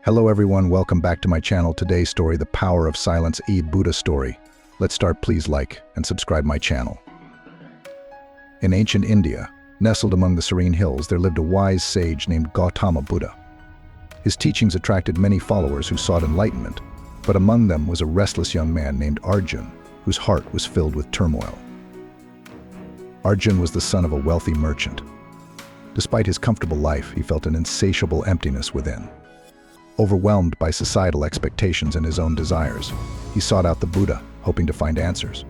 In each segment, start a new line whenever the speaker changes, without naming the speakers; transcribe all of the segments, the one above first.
Hello everyone, welcome back to my channel. Today's story, The Power of Silence, a Buddha story. Let's start. Please like and subscribe my channel. In ancient India, nestled among the serene hills, there lived a wise sage named Gautama Buddha. His teachings attracted many followers who sought enlightenment, but among them was a restless young man named Arjun, whose heart was filled with turmoil. Arjun was the son of a wealthy merchant. Despite his comfortable life, he felt an insatiable emptiness within. Overwhelmed by societal expectations and his own desires, he sought out the Buddha, hoping to find answers.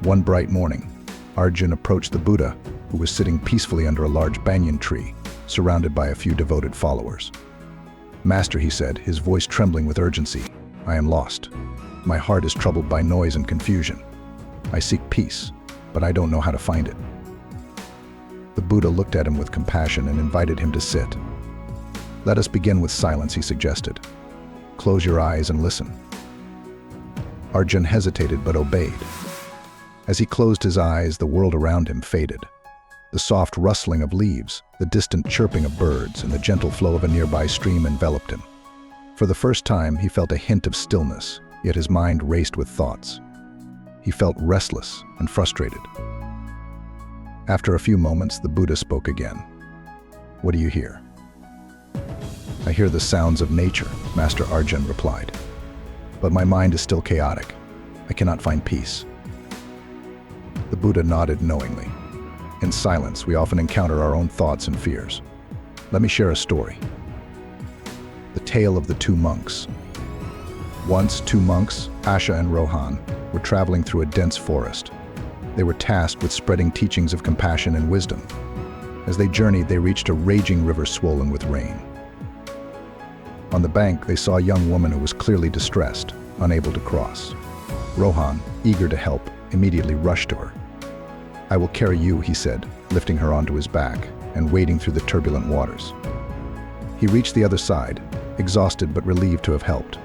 One bright morning, Arjun approached the Buddha, who was sitting peacefully under a large banyan tree, surrounded by a few devoted followers. "Master," he said, his voice trembling with urgency, "I am lost. My heart is troubled by noise and confusion. I seek peace, but I don't know how to find it." The Buddha looked at him with compassion and invited him to sit. "Let us begin with silence," he suggested. "Close your eyes and listen." Arjun hesitated but obeyed. As he closed his eyes, the world around him faded. The soft rustling of leaves, the distant chirping of birds, and the gentle flow of a nearby stream enveloped him. For the first time, he felt a hint of stillness, yet his mind raced with thoughts. He felt restless and frustrated. After a few moments, the Buddha spoke again. "What do you hear?" "I hear the sounds of nature," Master Arjun replied. "But my mind is still chaotic. I cannot find peace." The Buddha nodded knowingly. In silence, we often encounter our own thoughts and fears. Let me share a story. The tale of the two monks. Once, two monks, Asha and Rohan, were traveling through a dense forest. They were tasked with spreading teachings of compassion and wisdom. As they journeyed, they reached a raging river swollen with rain. On the bank, they saw a young woman who was clearly distressed, unable to cross. Rohan, eager to help, immediately rushed to her. "I will carry you," he said, lifting her onto his back and wading through the turbulent waters. He reached the other side, exhausted but relieved to have helped.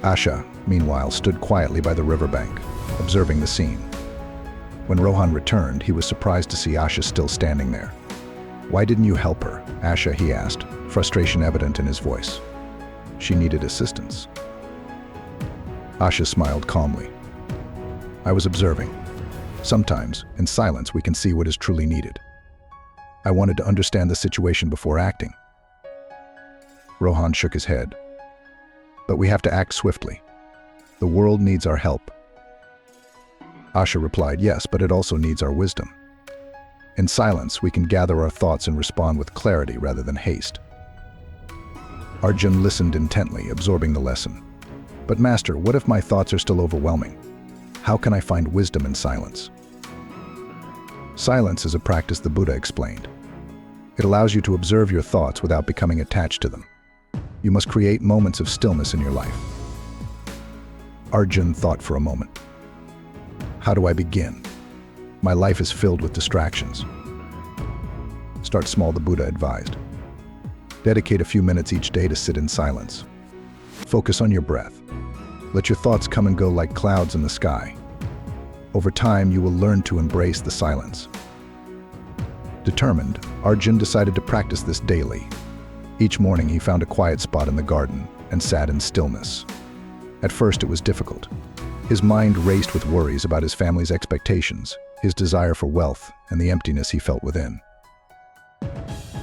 Asha, meanwhile, stood quietly by the riverbank, observing the scene. When Rohan returned, he was surprised to see Asha still standing there. "Why didn't you help her, Asha?" he asked, frustration evident in his voice. "She needed assistance." Asha smiled calmly. "I was observing. Sometimes, in silence, we can see what is truly needed. I wanted to understand the situation before acting." Rohan shook his head. "But we have to act swiftly. The world needs our help." Asha replied, "Yes, but it also needs our wisdom. In silence, we can gather our thoughts and respond with clarity rather than haste." Arjun listened intently, absorbing the lesson. "But Master, what if my thoughts are still overwhelming? How can I find wisdom in silence?" Silence is a practice, the Buddha explained. It allows you to observe your thoughts without becoming attached to them. You must create moments of stillness in your life. Arjun thought for a moment. "How do I begin? My life is filled with distractions." "Start small," the Buddha advised. Dedicate a few minutes each day to sit in silence. Focus on your breath. Let your thoughts come and go like clouds in the sky. Over time, you will learn to embrace the silence. Determined, Arjun decided to practice this daily. Each morning, he found a quiet spot in the garden and sat in stillness. At first, it was difficult. His mind raced with worries about his family's expectations, his desire for wealth, and the emptiness he felt within.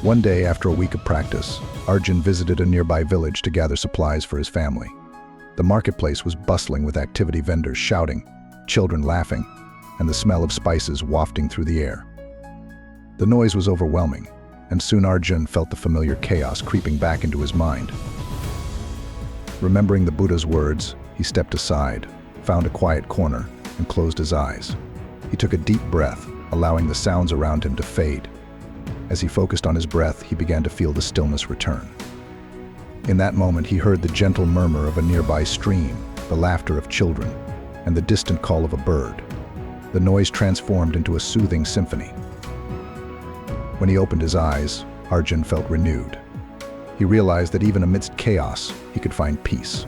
One day, after a week of practice, Arjun visited a nearby village to gather supplies for his family. The marketplace was bustling with activity, vendors shouting, children laughing, and the smell of spices wafting through the air. The noise was overwhelming, and soon Arjun felt the familiar chaos creeping back into his mind. Remembering the Buddha's words, he stepped aside, found a quiet corner, and closed his eyes. He took a deep breath, allowing the sounds around him to fade. As he focused on his breath, he began to feel the stillness return. In that moment, he heard the gentle murmur of a nearby stream, the laughter of children, and the distant call of a bird. The noise transformed into a soothing symphony. When he opened his eyes, Arjun felt renewed. He realized that even amidst chaos, he could find peace.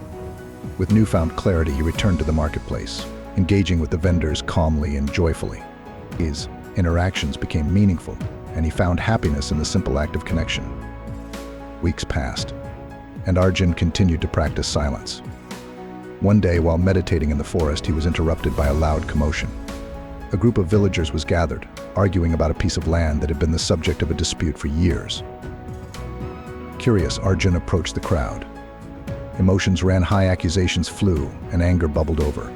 With newfound clarity, he returned to the marketplace, engaging with the vendors calmly and joyfully. His interactions became meaningful, and he found happiness in the simple act of connection. Weeks passed, and Arjun continued to practice silence. One day, while meditating in the forest, he was interrupted by a loud commotion. A group of villagers was gathered, arguing about a piece of land that had been the subject of a dispute for years. Curious, Arjun approached the crowd. Emotions ran high, accusations flew, and anger bubbled over.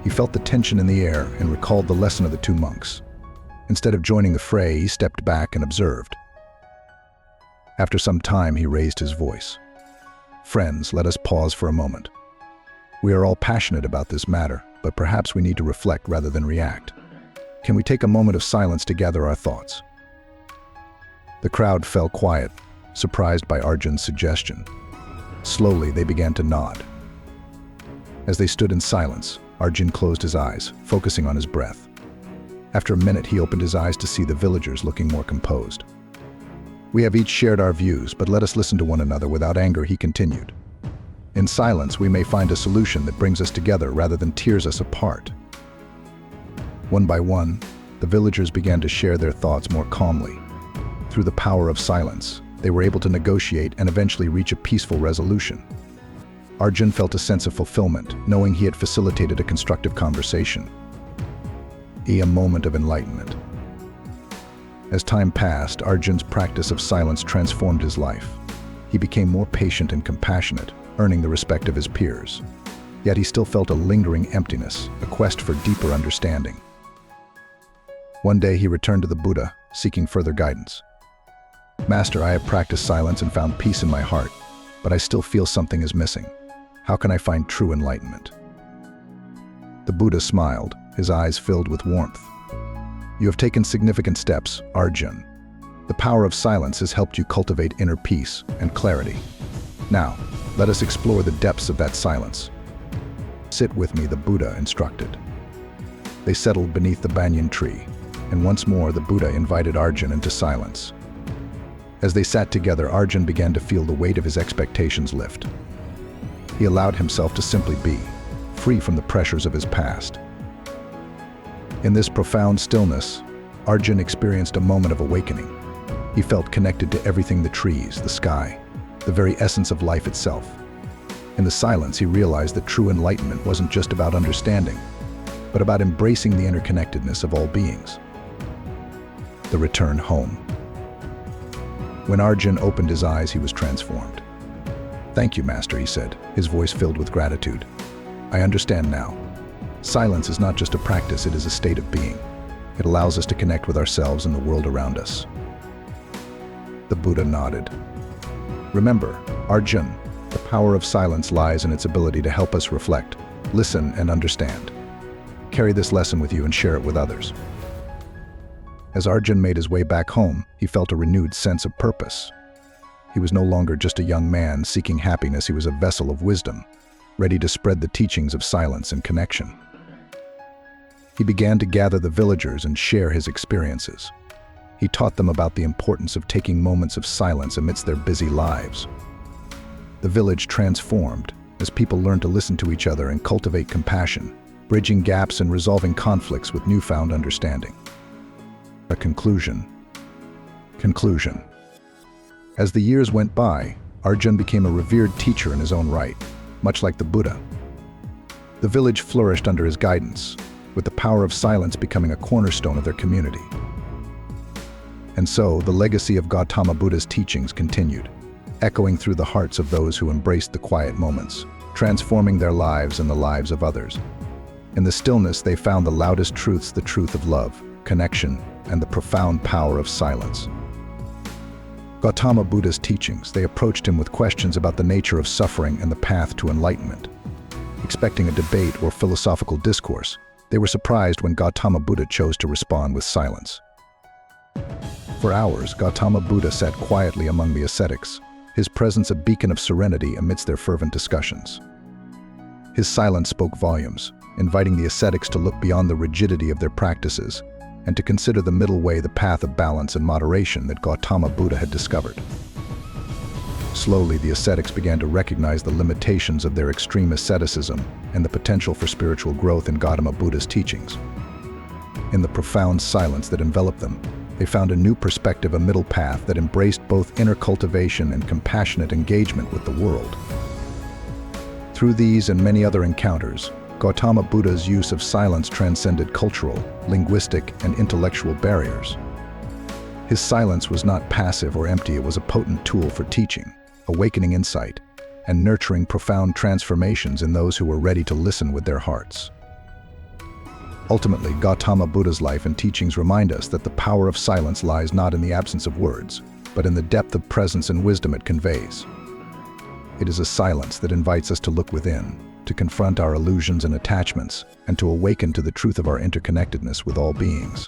He felt the tension in the air and recalled the lesson of the two monks. Instead of joining the fray, he stepped back and observed. After some time, he raised his voice. "Friends, let us pause for a moment. We are all passionate about this matter, but perhaps we need to reflect rather than react. Can we take a moment of silence to gather our thoughts?" The crowd fell quiet, surprised by Arjun's suggestion. Slowly, they began to nod. As they stood in silence, Arjun closed his eyes, focusing on his breath. After a minute, he opened his eyes to see the villagers looking more composed. "We have each shared our views, but let us listen to one another without anger," he continued. "In silence, we may find a solution that brings us together rather than tears us apart." One by one, the villagers began to share their thoughts more calmly. Through the power of silence, they were able to negotiate and eventually reach a peaceful resolution. Arjun felt a sense of fulfillment, knowing he had facilitated a constructive conversation. A moment of enlightenment. As time passed, Arjun's practice of silence transformed his life. He became more patient and compassionate, earning the respect of his peers. Yet he still felt a lingering emptiness, a quest for deeper understanding. One day he returned to the Buddha, seeking further guidance. "Master, I have practiced silence and found peace in my heart, but I still feel something is missing. How can I find true enlightenment?" The Buddha smiled, his eyes filled with warmth. "You have taken significant steps, Arjun. The power of silence has helped you cultivate inner peace and clarity. Now, let us explore the depths of that silence." "Sit with me," the Buddha instructed. They settled beneath the banyan tree, and once more the Buddha invited Arjun into silence. As they sat together, Arjun began to feel the weight of his expectations lift. He allowed himself to simply be, free from the pressures of his past. In this profound stillness, Arjun experienced a moment of awakening. He felt connected to everything: the trees, the sky, the very essence of life itself. In the silence, he realized that true enlightenment wasn't just about understanding, but about embracing the interconnectedness of all beings. The return home. When Arjun opened his eyes, he was transformed. "Thank you, Master," he said, his voice filled with gratitude. "I understand now. Silence is not just a practice, it is a state of being. It allows us to connect with ourselves and the world around us." The Buddha nodded. "Remember, Arjun, the power of silence lies in its ability to help us reflect, listen, and understand. Carry this lesson with you and share it with others." As Arjun made his way back home, he felt a renewed sense of purpose. He was no longer just a young man seeking happiness, he was a vessel of wisdom, ready to spread the teachings of silence and connection. He began to gather the villagers and share his experiences. He taught them about the importance of taking moments of silence amidst their busy lives. The village transformed as people learned to listen to each other and cultivate compassion, bridging gaps and resolving conflicts with newfound understanding. A conclusion. As the years went by, Arjun became a revered teacher in his own right, much like the Buddha. The village flourished under his guidance, with the power of silence becoming a cornerstone of their community. And so, the legacy of Gautama Buddha's teachings continued, echoing through the hearts of those who embraced the quiet moments, transforming their lives and the lives of others. In the stillness, they found the loudest truths: the truth of love, connection, and the profound power of silence. Gautama Buddha's teachings, they approached him with questions about the nature of suffering and the path to enlightenment. Expecting a debate or philosophical discourse, they were surprised when Gautama Buddha chose to respond with silence. For hours, Gautama Buddha sat quietly among the ascetics, his presence a beacon of serenity amidst their fervent discussions. His silence spoke volumes, inviting the ascetics to look beyond the rigidity of their practices and to consider the middle way, the path of balance and moderation that Gautama Buddha had discovered. Slowly, the ascetics began to recognize the limitations of their extreme asceticism and the potential for spiritual growth in Gautama Buddha's teachings. In the profound silence that enveloped them, They found a new perspective, a middle path that embraced both inner cultivation and compassionate engagement with the world. Through these and many other encounters, Gautama Buddha's use of silence transcended cultural, linguistic, and intellectual barriers. His silence was not passive or empty, it was a potent tool for teaching, awakening insight, and nurturing profound transformations in those who were ready to listen with their hearts. Ultimately, Gautama Buddha's life and teachings remind us that the power of silence lies not in the absence of words, but in the depth of presence and wisdom it conveys. It is a silence that invites us to look within, to confront our illusions and attachments, and to awaken to the truth of our interconnectedness with all beings.